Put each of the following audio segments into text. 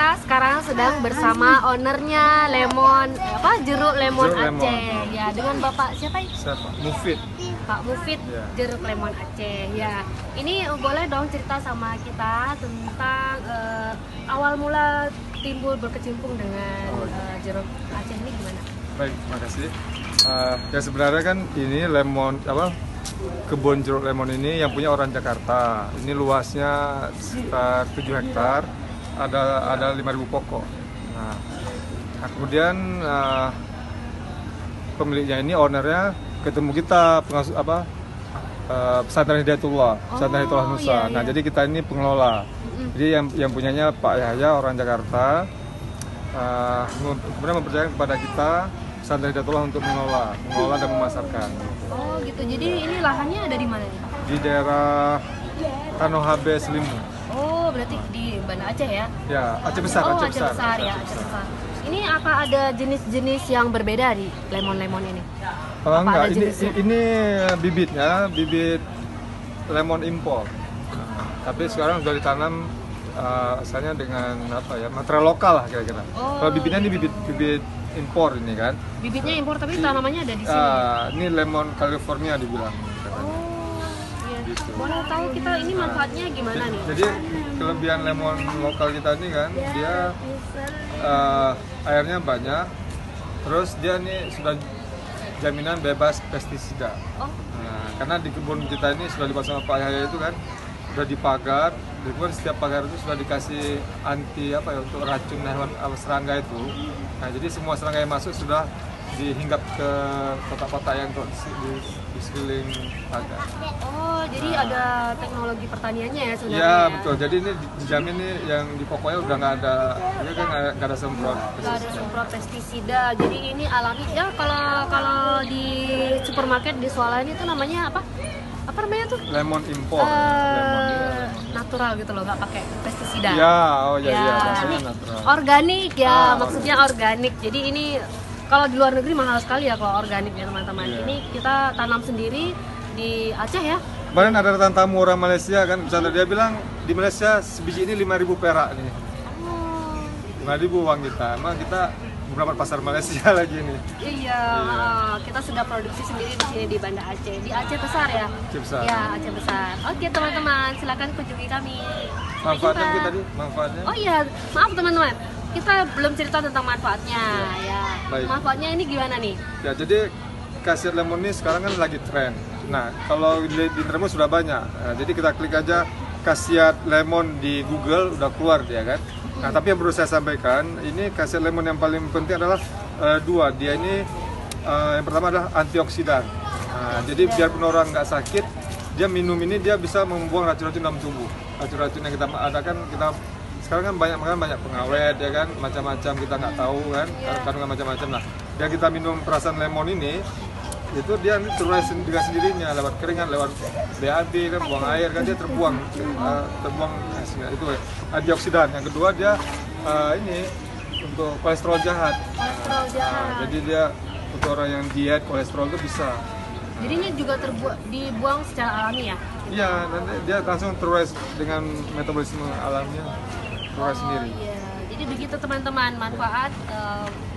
kita sekarang sedang bersama ownernya jeruk lemon Aceh. Ya, dengan Bapak siapa? Siapa? Mufid. Pak Mufid, Ya. Jeruk Lemon Aceh. Ya, ini boleh dong cerita sama kita tentang awal mula timbul berkecimpung dengan jeruk Aceh ini gimana? Baik, makasih. Ya sebenarnya kan ini kebun jeruk lemon ini yang punya orang Jakarta. Ini luasnya sekitar 7 hektar, ada 5.000 pokok. Nah kemudian pemiliknya ini, ownernya ketemu kita pesantren Hidayatullah, pesantren Hidayatullah Nusa. Iya, Nah jadi kita ini pengelola. Jadi yang punyanya Pak Yahya, orang Jakarta. Kemudian mempercayakan kepada kita pesantren Hidayatullah untuk mengelola dan memasarkan. Oh gitu. Jadi ini lahannya ada di mana nih? Di daerah Tanohabe Selimu. Oh, berarti di Banda Aceh ya? Ya, Aceh Besar. Oh, Aceh Besar ya, Aceh Besar. Ini apa ada jenis-jenis yang berbeda di lemon-lemon ini? Enggak, ini bibitnya, bibit lemon impor. Tapi sekarang sudah ditanam asalnya dengan material lokal lah kira-kira. Kalau bibitnya ini bibit impor ini kan. Bibitnya impor tapi tanamannya ada di sini. Ini lemon California dibilang. Oh, iya. Gitu. Boleh tahu kita ini manfaatnya gimana nih? Jadi kelebihan lemon lokal kita ini kan, dia airnya banyak, terus dia ini sudah jaminan bebas pestisida. Nah, karena di kebun kita ini sudah dibuat sama Pak Yahya itu kan, sudah dipagar, kemudian setiap pagar itu sudah dikasih anti untuk racun hewan serangga itu. Nah jadi semua serangga yang masuk sudah dihinggap ke kotak-kotak yang di sekeliling pagar. Oh, jadi ada teknologi pertaniannya ya sebenarnya? Ya betul. Jadi ini dijamin nih yang di pokoknya udah nggak ada, ya kan nggak ada semprot. Nggak ada semprot pestisida. Jadi ini alami. Ya kalau di supermarket di swalayan itu namanya apa? Apa namanya tuh? Lemon impor. Natural gitu loh, nggak pakai pestisida. Ya, Ini natural. organik ya, maksudnya organik. Jadi ini kalau di luar negeri mahal sekali ya kalau organik ya teman-teman. Ini kita tanam sendiri di Aceh ya. Kemarin ada datang tamu orang Malaysia kan, pesantren, dia bilang di Malaysia sebiji ini 5.000 perak nih. 5.000 uang kita. Emang kita beberapa pasar Malaysia lagi nih. Iya. Kita sudah produksi sendiri di sini di Banda Aceh. Di Aceh Besar ya? Aceh Besar. Ya, Aceh Besar. Oke teman-teman, silakan kunjungi kami. Manfaatnya mungkin tadi, manfaatnya? Oh iya, maaf teman-teman. Kita belum cerita tentang manfaatnya ya. Baik. Manfaatnya ini gimana nih? Ya, jadi khasiat lemon ini sekarang kan lagi tren. Nah, kalau di internet sudah banyak. Nah, jadi kita klik aja khasiat lemon di Google, udah keluar dia kan. Nah, tapi yang perlu saya sampaikan, ini khasiat lemon yang paling penting adalah dua. Dia ini yang pertama adalah antioksidan. Nah, jadi biarpun orang nggak sakit, dia minum ini dia bisa membuang racun-racun dalam tubuh. Racun-racun yang kita ada kan, sekarang kan banyak pengawet ya kan, macam-macam kita nggak tahu kan, kandungan macam-macam. Nah, dia kita minum perasan lemon ini, itu dia terurai dengan sendirinya lewat keringan, lewat BAB kan, buang air kan, dia terbuang itu antioksidan. Yang kedua dia ini untuk kolesterol jahat. Jadi dia untuk orang yang diet kolesterol itu bisa. Jadi ini juga dibuang secara alami ya? Iya, nanti dia langsung terurai dengan metabolisme alamnya, terurai sendiri. Iya. Jadi begitu teman-teman manfaat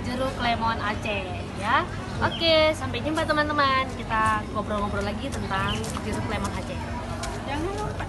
jeruk lemon Aceh ya. Oke, sampai jumpa teman-teman. Kita ngobrol-ngobrol lagi tentang jeruk lemon Aceh. Jangan lupa.